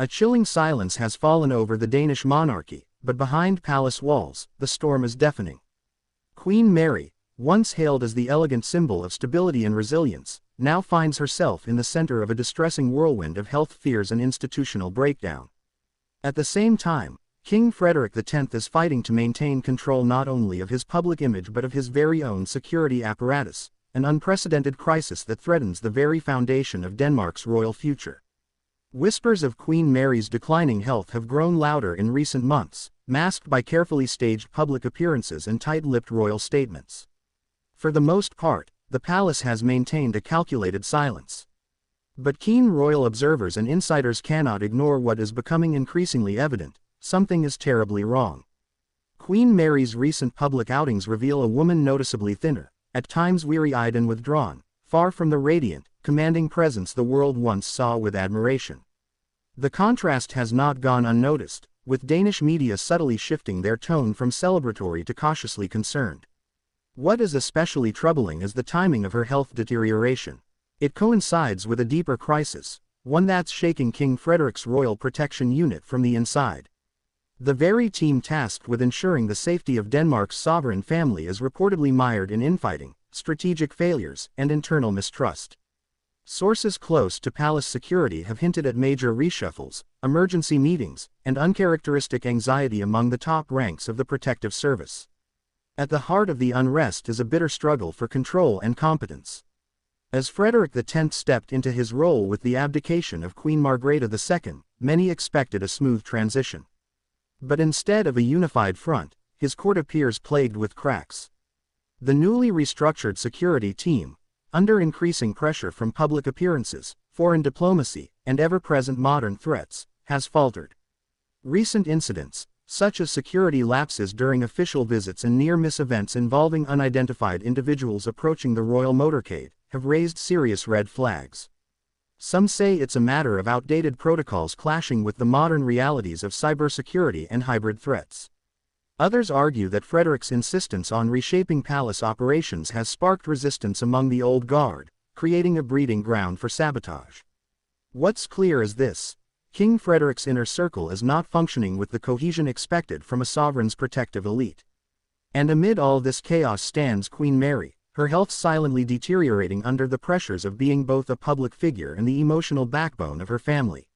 A chilling silence has fallen over the Danish monarchy, but behind palace walls, the storm is deafening. Queen Mary, once hailed as the elegant symbol of stability and resilience, now finds herself in the center of a distressing whirlwind of health fears and institutional breakdown. At the same time, King Frederik X is fighting to maintain control not only of his public image but of his very own security apparatus, an unprecedented crisis that threatens the very foundation of Denmark's royal future. Whispers of Queen Mary's declining health have grown louder in recent months, masked by carefully staged public appearances and tight-lipped royal statements. For the most part, the palace has maintained a calculated silence. But keen royal observers and insiders cannot ignore what is becoming increasingly evident: something is terribly wrong. Queen Mary's recent public outings reveal a woman noticeably thinner, at times weary-eyed and withdrawn, far from the radiant, commanding presence the world once saw with admiration. The contrast has not gone unnoticed, with Danish media subtly shifting their tone from celebratory to cautiously concerned. What is especially troubling is the timing of her health deterioration. It coincides with a deeper crisis, one that's shaking King Frederik's royal protection unit from the inside. The very team tasked with ensuring the safety of Denmark's sovereign family is reportedly mired in infighting, strategic failures, and internal mistrust. Sources close to palace security have hinted at major reshuffles, emergency meetings, and uncharacteristic anxiety among the top ranks of the protective service. At the heart of the unrest is a bitter struggle for control and competence. As Frederik X stepped into his role with the abdication of Queen Margrethe II, many expected a smooth transition. But instead of a unified front, his court appears plagued with cracks. The newly restructured security team, under increasing pressure from public appearances, foreign diplomacy, and ever-present modern threats, has faltered. Recent incidents, such as security lapses during official visits and near-miss events involving unidentified individuals approaching the royal motorcade, have raised serious red flags. Some say it's a matter of outdated protocols clashing with the modern realities of cybersecurity and hybrid threats. Others argue that Frederik's insistence on reshaping palace operations has sparked resistance among the old guard, creating a breeding ground for sabotage. What's clear is this: King Frederik's inner circle is not functioning with the cohesion expected from a sovereign's protective elite. And amid all this chaos stands Queen Mary, her health silently deteriorating under the pressures of being both a public figure and the emotional backbone of her family.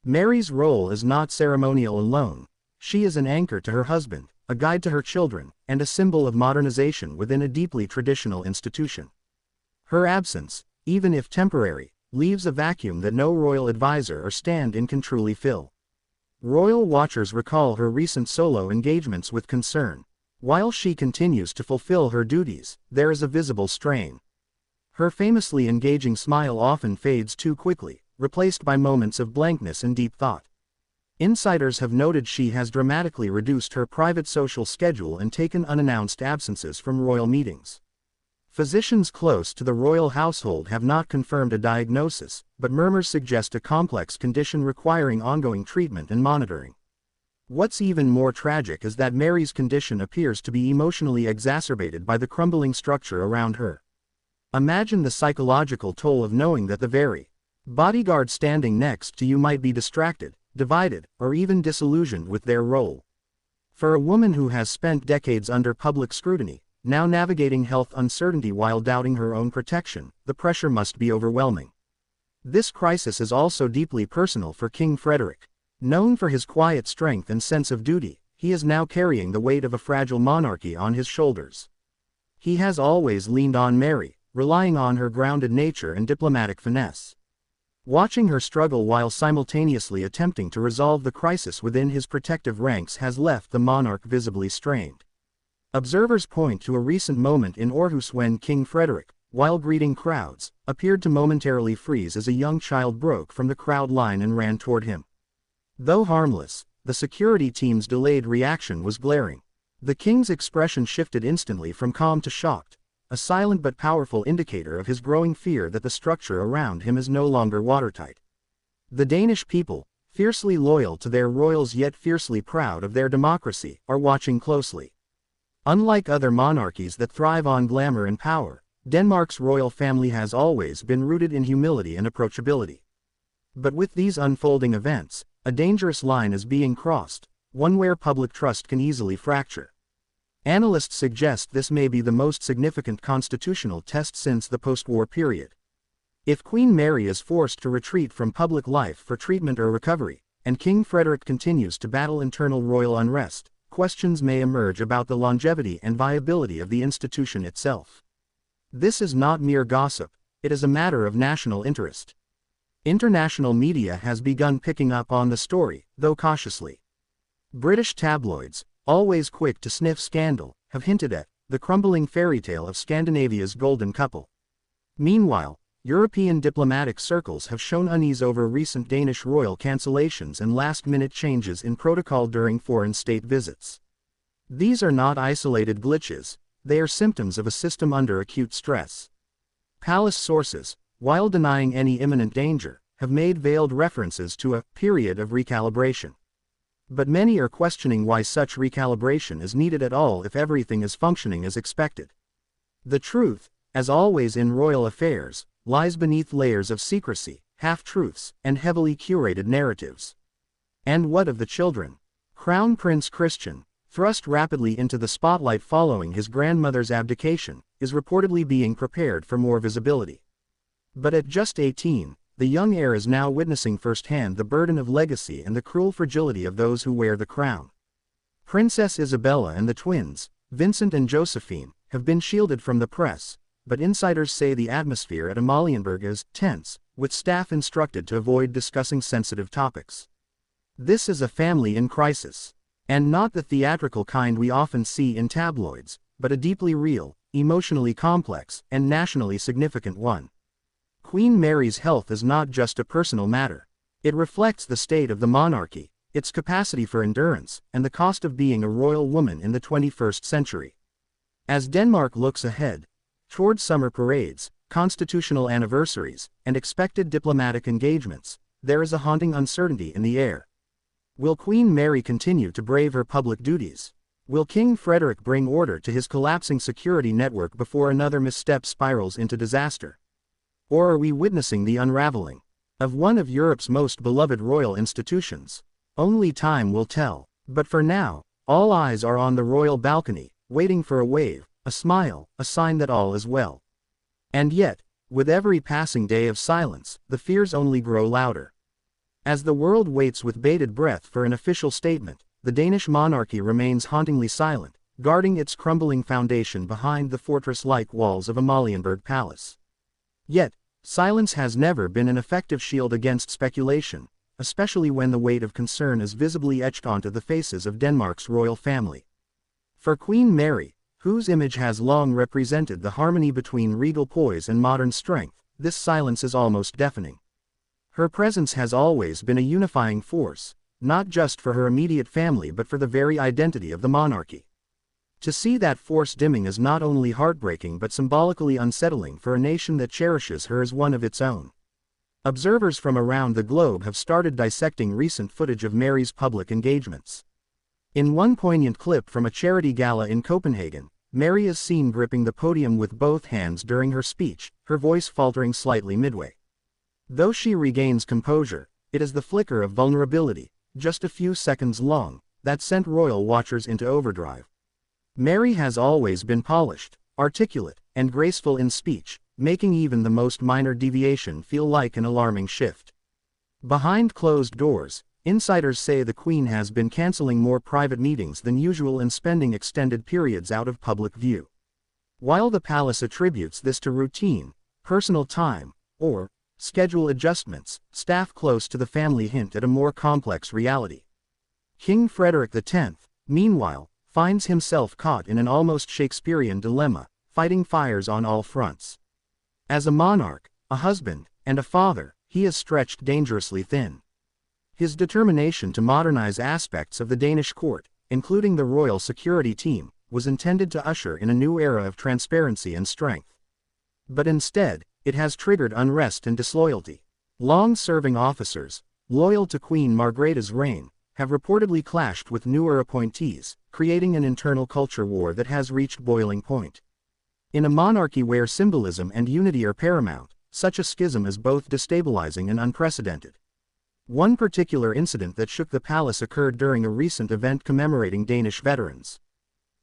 Mary's role is not ceremonial alone. She is an anchor to her husband, a guide to her children, and a symbol of modernization within a deeply traditional institution. Her absence, even if temporary, leaves a vacuum that no royal advisor or stand-in can truly fill. Royal watchers recall her recent solo engagements with concern. While she continues to fulfill her duties, there is a visible strain. Her famously engaging smile often fades too quickly, replaced by moments of blankness and deep thought. Insiders have noted she has dramatically reduced her private social schedule and taken unannounced absences from royal meetings. Physicians close to the royal household have not confirmed a diagnosis, but murmurs suggest a complex condition requiring ongoing treatment and monitoring. What's even more tragic is that Mary's condition appears to be emotionally exacerbated by the crumbling structure around her. Imagine the psychological toll of knowing that the very bodyguard standing next to you might be distracted, divided, or even disillusioned with their role. For a woman who has spent decades under public scrutiny, now navigating health uncertainty while doubting her own protection, the pressure must be overwhelming. This crisis is also deeply personal for King Frederik. Known for his quiet strength and sense of duty, he is now carrying the weight of a fragile monarchy on his shoulders. He has always leaned on Mary, relying on her grounded nature and diplomatic finesse. Watching her struggle while simultaneously attempting to resolve the crisis within his protective ranks has left the monarch visibly strained. Observers point to a recent moment in Aarhus when King Frederik, while greeting crowds, appeared to momentarily freeze as a young child broke from the crowd line and ran toward him. Though harmless, the security team's delayed reaction was glaring. The king's expression shifted instantly from calm to shocked, a silent but powerful indicator of his growing fear that the structure around him is no longer watertight. The Danish people, fiercely loyal to their royals yet fiercely proud of their democracy, are watching closely. Unlike other monarchies that thrive on glamour and power, Denmark's royal family has always been rooted in humility and approachability. But with these unfolding events, a dangerous line is being crossed, one where public trust can easily fracture. Analysts suggest this may be the most significant constitutional test since the post-war period. If Queen Mary is forced to retreat from public life for treatment or recovery, and King Frederik continues to battle internal royal unrest, questions may emerge about the longevity and viability of the institution itself. This is not mere gossip, it is a matter of national interest. International media has begun picking up on the story, though cautiously. British tabloids, always quick to sniff scandal, have hinted at the crumbling fairy tale of Scandinavia's golden couple. Meanwhile, European diplomatic circles have shown unease over recent Danish royal cancellations and last-minute changes in protocol during foreign state visits. These are not isolated glitches, they are symptoms of a system under acute stress. Palace sources, while denying any imminent danger, have made veiled references to a period of recalibration. But many are questioning why such recalibration is needed at all if everything is functioning as expected. The truth, as always in royal affairs, lies beneath layers of secrecy, half-truths, and heavily curated narratives. And what of the children? Crown Prince Christian, thrust rapidly into the spotlight following his grandmother's abdication, is reportedly being prepared for more visibility. But at just 18, the young heir is now witnessing firsthand the burden of legacy and the cruel fragility of those who wear the crown. Princess Isabella and the twins, Vincent and Josephine, have been shielded from the press, but insiders say the atmosphere at Amalienborg is tense, with staff instructed to avoid discussing sensitive topics. This is a family in crisis. And not the theatrical kind we often see in tabloids, but a deeply real, emotionally complex, and nationally significant one. Queen Mary's health is not just a personal matter. It reflects the state of the monarchy, its capacity for endurance, and the cost of being a royal woman in the 21st century. As Denmark looks ahead, toward summer parades, constitutional anniversaries, and expected diplomatic engagements, there is a haunting uncertainty in the air. Will Queen Mary continue to brave her public duties? Will King Frederik bring order to his collapsing security network before another misstep spirals into disaster? Or are we witnessing the unraveling of one of Europe's most beloved royal institutions? Only time will tell. But for now, all eyes are on the royal balcony, waiting for a wave, a smile, a sign that all is well. And yet, with every passing day of silence, the fears only grow louder. As the world waits with bated breath for an official statement, the Danish monarchy remains hauntingly silent, guarding its crumbling foundation behind the fortress-like walls of Amalienborg Palace. Yet, silence has never been an effective shield against speculation, especially when the weight of concern is visibly etched onto the faces of Denmark's royal family. For Queen Mary, whose image has long represented the harmony between regal poise and modern strength, this silence is almost deafening. Her presence has always been a unifying force, not just for her immediate family but for the very identity of the monarchy. To see that force dimming is not only heartbreaking but symbolically unsettling for a nation that cherishes her as one of its own. Observers from around the globe have started dissecting recent footage of Mary's public engagements. In one poignant clip from a charity gala in Copenhagen, Mary is seen gripping the podium with both hands during her speech, her voice faltering slightly midway. Though she regains composure, it is the flicker of vulnerability, just a few seconds long, that sent royal watchers into overdrive. Mary has always been polished, articulate, and graceful in speech, making even the most minor deviation feel like an alarming shift. Behind closed doors, insiders say the Queen has been canceling more private meetings than usual and spending extended periods out of public view. While the palace attributes this to routine, personal time, or schedule adjustments, staff close to the family hint at a more complex reality. King Frederik X, meanwhile, finds himself caught in an almost Shakespearean dilemma, fighting fires on all fronts. As a monarch, a husband, and a father, he is stretched dangerously thin. His determination to modernize aspects of the Danish court, including the royal security team, was intended to usher in a new era of transparency and strength. But instead, it has triggered unrest and disloyalty. Long-serving officers, loyal to Queen Margrethe's reign, have reportedly clashed with newer appointees, creating an internal culture war that has reached boiling point. In a monarchy where symbolism and unity are paramount, such a schism is both destabilizing and unprecedented. One particular incident that shook the palace occurred during a recent event commemorating Danish veterans.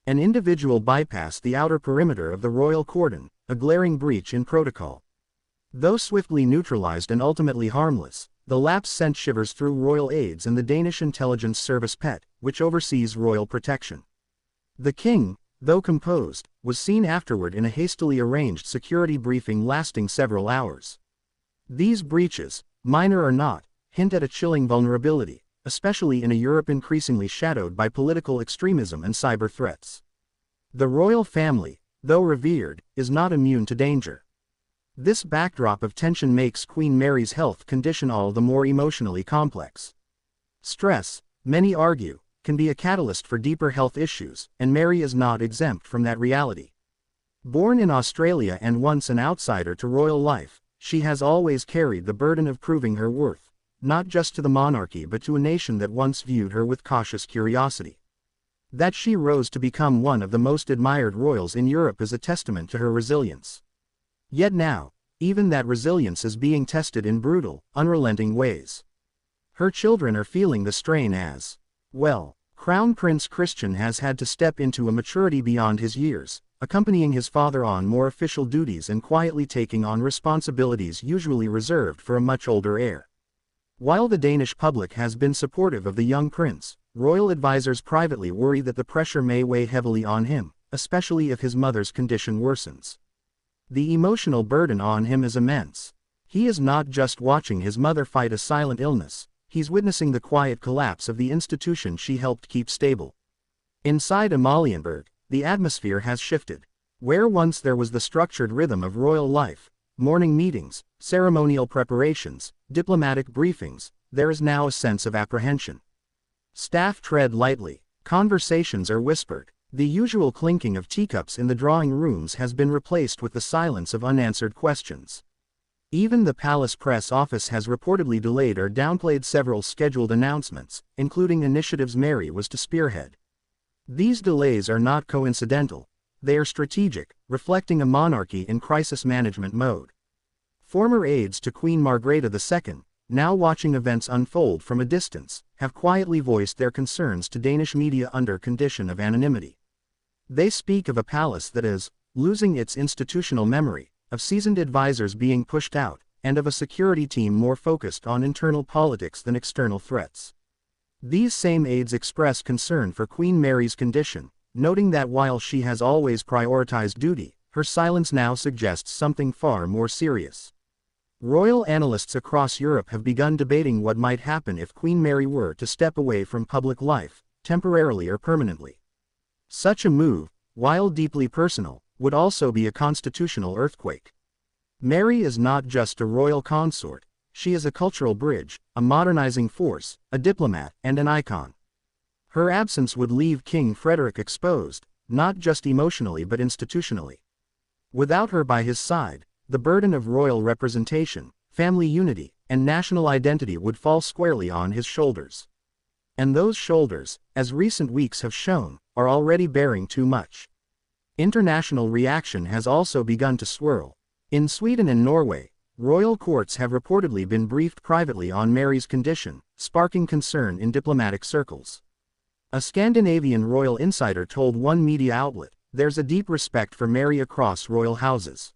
An individual bypassed the outer perimeter of the royal cordon, a glaring breach in protocol. Though swiftly neutralized and ultimately harmless, the lapse sent shivers through royal aides and the Danish intelligence service PET, which oversees royal protection. The king, though composed, was seen afterward in a hastily arranged security briefing lasting several hours. These breaches, minor or not, hint at a chilling vulnerability, especially in a Europe increasingly shadowed by political extremism and cyber threats. The royal family, though revered, is not immune to danger. This backdrop of tension makes Queen Mary's health condition all the more emotionally complex. Stress, many argue, can be a catalyst for deeper health issues, and Mary is not exempt from that reality. Born in Australia and once an outsider to royal life, she has always carried the burden of proving her worth, not just to the monarchy but to a nation that once viewed her with cautious curiosity. That she rose to become one of the most admired royals in Europe is a testament to her resilience. Yet now, even that resilience is being tested in brutal, unrelenting ways. Her children are feeling the strain as well. Crown Prince Christian has had to step into a maturity beyond his years, accompanying his father on more official duties and quietly taking on responsibilities usually reserved for a much older heir. While the Danish public has been supportive of the young prince, royal advisors privately worry that the pressure may weigh heavily on him, especially if his mother's condition worsens. The emotional burden on him is immense. He is not just watching his mother fight a silent illness, he's witnessing the quiet collapse of the institution she helped keep stable. Inside Amalienborg, the atmosphere has shifted. Where once there was the structured rhythm of royal life, morning meetings, ceremonial preparations, diplomatic briefings, there is now a sense of apprehension. Staff tread lightly, conversations are whispered. The usual clinking of teacups in the drawing rooms has been replaced with the silence of unanswered questions. Even the palace press office has reportedly delayed or downplayed several scheduled announcements, including initiatives Mary was to spearhead. These delays are not coincidental. They are strategic, reflecting a monarchy in crisis management mode. Former aides to Queen Margrethe II, now watching events unfold from a distance, have quietly voiced their concerns to Danish media under condition of anonymity. They speak of a palace that is losing its institutional memory, of seasoned advisors being pushed out, and of a security team more focused on internal politics than external threats. These same aides express concern for Queen Mary's condition, noting that while she has always prioritized duty, her silence now suggests something far more serious. Royal analysts across Europe have begun debating what might happen if Queen Mary were to step away from public life, temporarily or permanently. Such a move, while deeply personal, would also be a constitutional earthquake. Mary is not just a royal consort, she is a cultural bridge, a modernizing force, a diplomat, and an icon. Her absence would leave King Frederik exposed, not just emotionally but institutionally. Without her by his side, the burden of royal representation, family unity, and national identity would fall squarely on his shoulders. And those shoulders, as recent weeks have shown, are already bearing too much. International reaction has also begun to swirl. In Sweden and Norway, royal courts have reportedly been briefed privately on Mary's condition, sparking concern in diplomatic circles. A Scandinavian royal insider told one media outlet, "There's a deep respect for Mary across royal houses.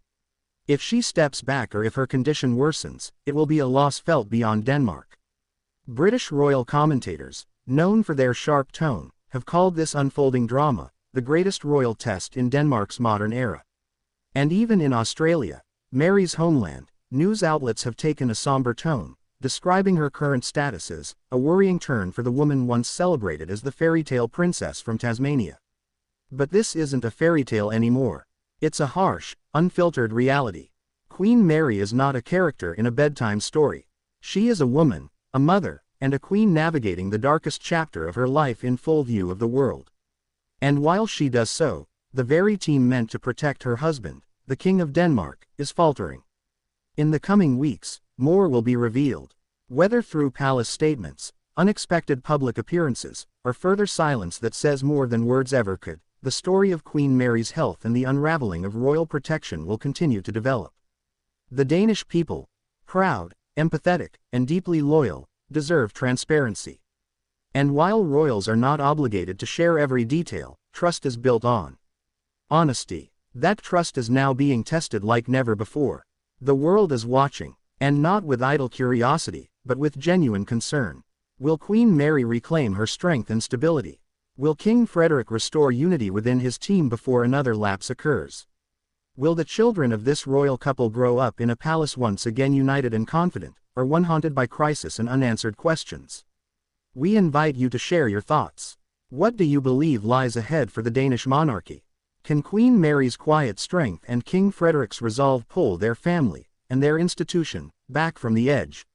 If she steps back or if her condition worsens, it will be a loss felt beyond Denmark." British royal commentators, known for their sharp tone, have called this unfolding drama the greatest royal test in Denmark's modern era. And even in Australia, Mary's homeland, news outlets have taken a somber tone, describing her current status as a worrying turn for the woman once celebrated as the fairy tale princess from Tasmania. But this isn't a fairy tale anymore. It's a harsh, unfiltered reality. Queen Mary is not a character in a bedtime story. She is a woman, a mother, and a queen navigating the darkest chapter of her life in full view of the world. And while she does so, the very team meant to protect her husband, the King of Denmark, is faltering. In the coming weeks, more will be revealed. Whether through palace statements, unexpected public appearances, or further silence that says more than words ever could, the story of Queen Mary's health and the unraveling of royal protection will continue to develop. The Danish people, proud, empathetic, and deeply loyal, deserve transparency. And while royals are not obligated to share every detail, trust is built on honesty. That trust is now being tested like never before. The world is watching, and not with idle curiosity, but with genuine concern. Will Queen Mary reclaim her strength and stability? Will King Frederik restore unity within his team before another lapse occurs? Will the children of this royal couple grow up in a palace once again united and confident, or one haunted by crisis and unanswered questions? We invite you to share your thoughts. What do you believe lies ahead for the Danish monarchy? Can Queen Mary's quiet strength and King Frederik's resolve pull their family, and their institution, back from the edge?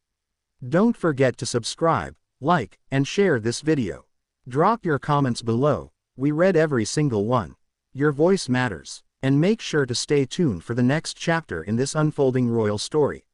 Don't forget to subscribe, like, and share this video. Drop your comments below. We read every single one. Your voice matters. And make sure to stay tuned for the next chapter in this unfolding royal story.